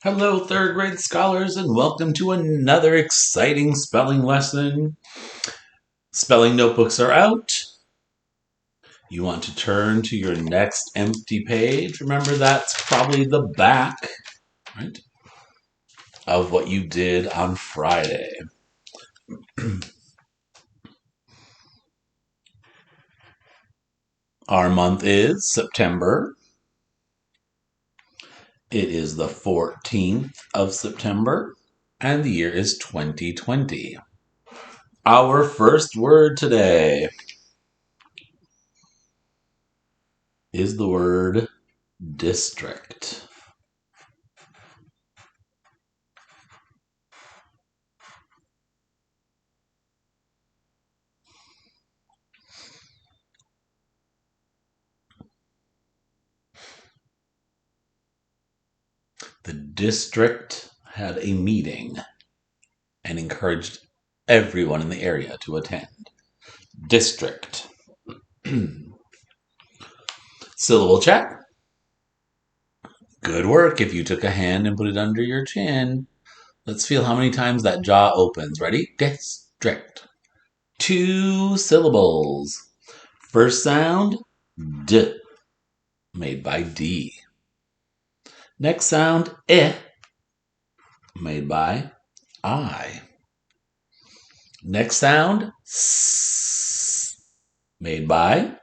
Hello, third grade scholars, and welcome to another exciting spelling lesson. Spelling notebooks are out. You want to turn to your next empty page. Remember, that's probably the back, right, of what you did on Friday. Our month is September. It is the 14th of September, and the year is 2020. Our first word today is the word district. The district had a meeting and encouraged everyone in the area to attend. District. Syllable check. Good work if you took a hand and put it under your chin. Let's feel how many times that jaw opens. Ready? District. 2 syllables. First sound, D, made by D. Next sound, I, made by I. Next sound, S, made by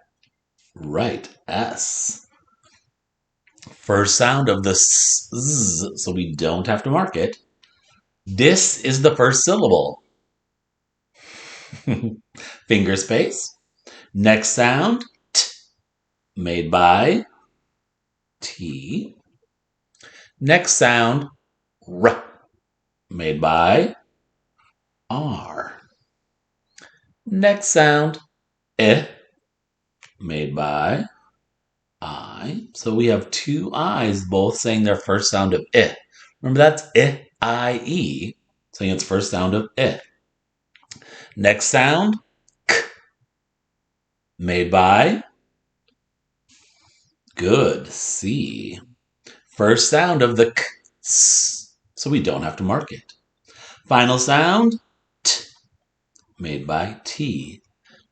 right, S. First sound of the S, so we don't have to mark it. This is the first syllable. Finger space. Next sound, T, made by T. Next sound, R, made by R. Next sound, I, made by I. So we have 2 I's both saying their first sound of I. Remember, that's I-E, saying its first sound of I. Next sound, K, made by good, C. First sound of the K, S, so we don't have to mark it. Final sound, T, made by T.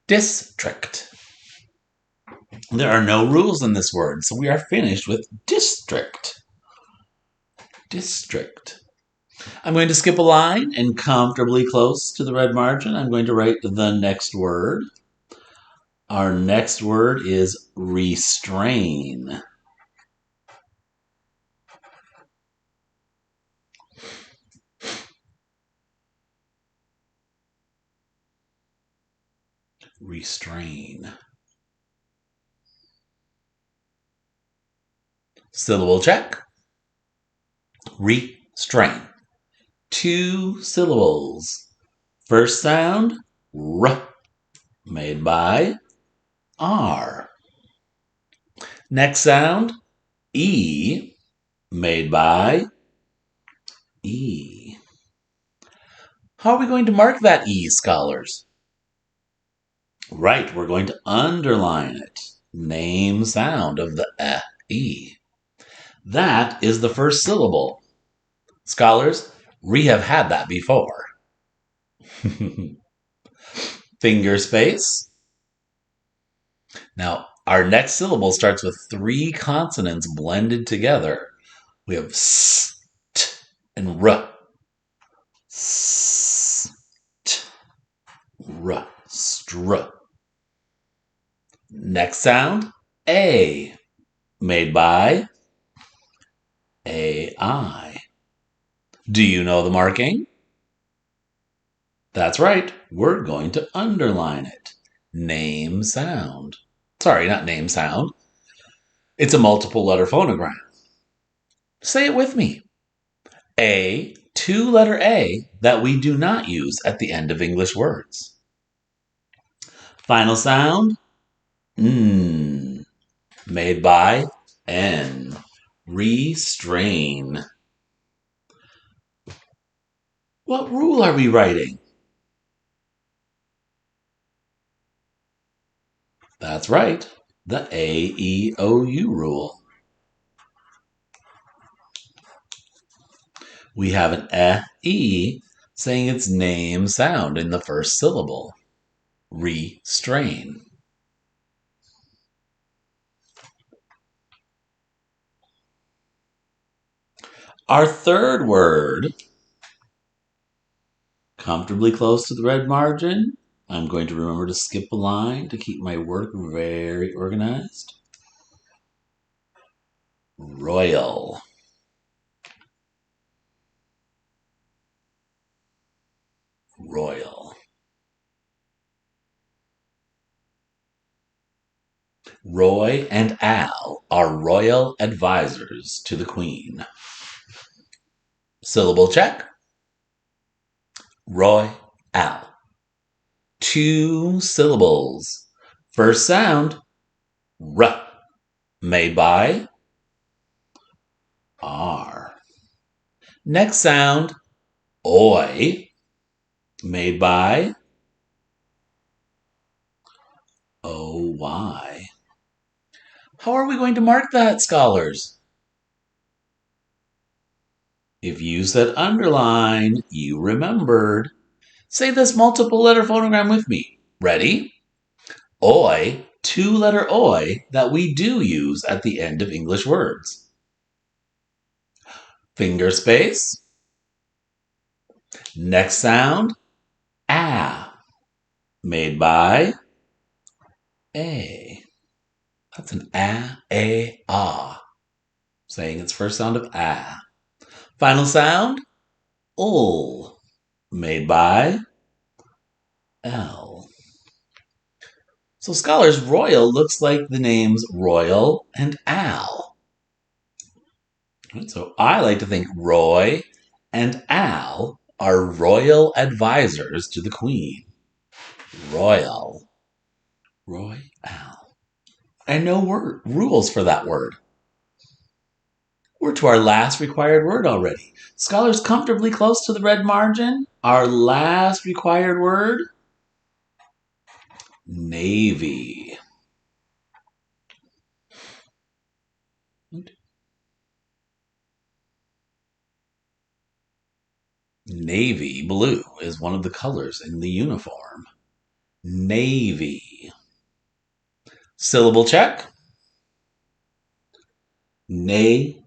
District. There are no rules in this word, so we are finished with district. District. I'm going to skip a line and comfortably close to the red margin. I'm going to write the next word. Our next word is restrain. Restrain. Syllable check. Restrain. 2 syllables. First sound, R, made by R. Next sound, E, made by E. How are we going to mark that E, scholars? Right, we're going to underline it. Name sound of the E. That is the first syllable. Scholars, we have had that before. Finger space. Now, our next syllable starts with 3 consonants blended together. We have S, T, and R. S, T, R, str. Next sound, A, made by AI. Do you know the marking? That's right, we're going to underline it. Name sound. Sorry, not name sound. It's a multiple letter phonogram. Say it with me. A, 2-letter A that we do not use at the end of English words. Final sound, N, made by N. Restrain. What rule are we writing? That's right, the AEOU rule. We have an E saying its name sound in the first syllable. Restrain. Our third word, comfortably close to the red margin. I'm going to remember to skip a line to keep my work very organized. Royal. Royal. Roy and Al are royal advisors to the Queen. Syllable check. Roy, Al. 2 syllables. First sound, R, made by R. Next sound, Oi, made by OY. How are we going to mark that, scholars? If you said underline, you remembered. Say this multiple letter phonogram with me. Ready? Oi, 2-letter oi that we do use at the end of English words. Finger space. Next sound, made by A. That's an ah, saying its first sound of ah. Final sound, made by L. So scholars, royal looks like the names Royal and Al. So I like to think Roy and Al are royal advisors to the Queen. Royal. Roy, Al. And no rules for that word. We're to our last required word already. Scholars, comfortably close to the red margin. Our last required word, navy. Navy blue is one of the colors in the uniform. Navy. Syllable check. Navy.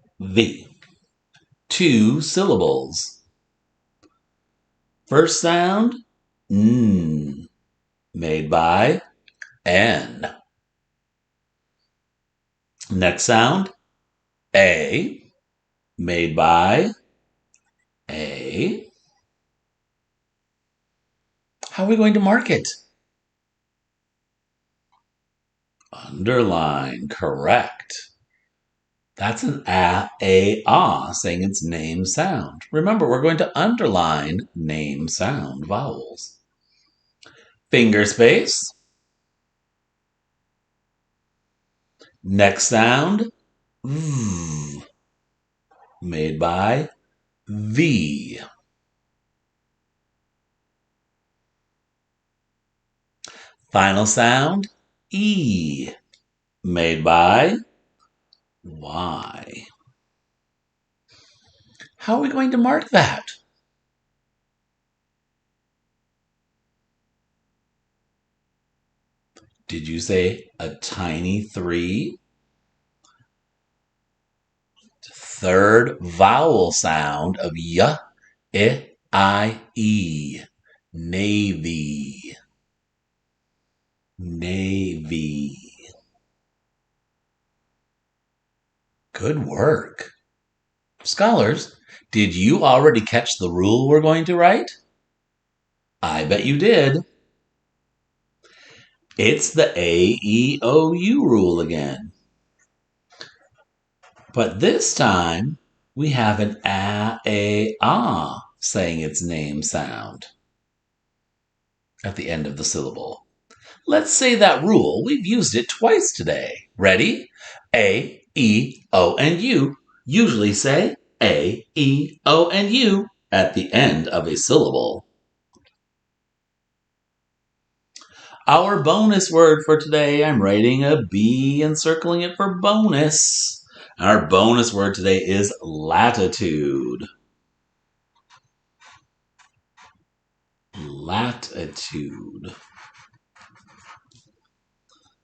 2 syllables. First sound, made by N. Next sound, A, made by A. How are we going to mark it? Underline, correct. That's an ah, saying its name sound. Remember, we're going to underline name sound vowels. Finger space. Next sound, V, made by V. Final sound, E, made by Y. How are we going to mark that? Did you say a tiny 3? Third vowel sound of y, I, e. Navy. Navy. Good work. Scholars, did you already catch the rule we're going to write? I bet you did. It's the A-E-O-U rule again. But this time, we have an ah saying its name sound at the end of the syllable. Let's say that rule. We've used it twice today. Ready? A, E, O, and U. Usually say A, E, O, and U at the end of a syllable. Our bonus word for today, I'm writing a B and circling it for bonus. Our bonus word today is latitude. latitude.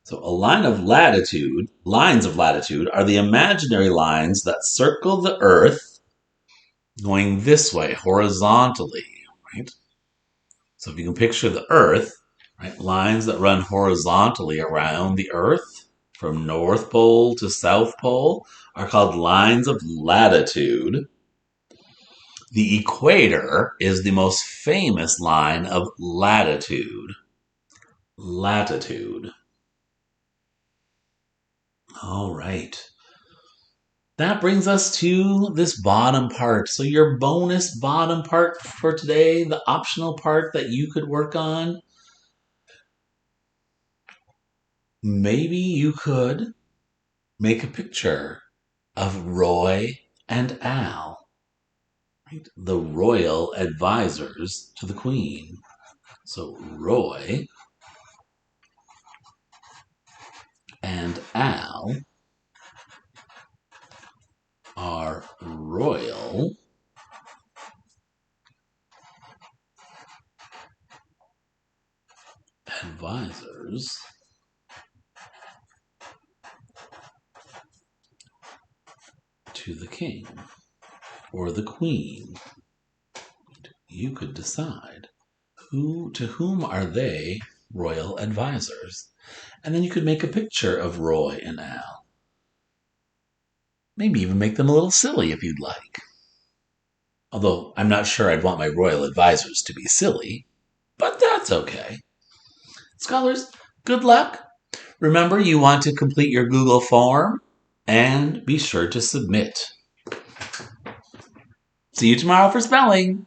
So a line of latitude, lines of latitude, are the imaginary lines that circle the Earth going this way, horizontally, right? So if you can picture the Earth, right, lines that run horizontally around the Earth from North Pole to South Pole are called lines of latitude. The equator is the most famous line of latitude. Latitude. All right. That brings us to this bottom part. So, your bonus bottom part for today, the optional part that you could work on, maybe you could make a picture of Roy and Al, right? The royal advisors to the Queen. So, Roy and Al are royal advisors to the king or the queen. You could decide to whom are they royal advisors. And then you could make a picture of Roy and Al. Maybe even make them a little silly if you'd like. Although I'm not sure I'd want my royal advisors to be silly, but that's okay. Scholars, good luck. Remember, you want to complete your Google form and be sure to submit. See you tomorrow for spelling.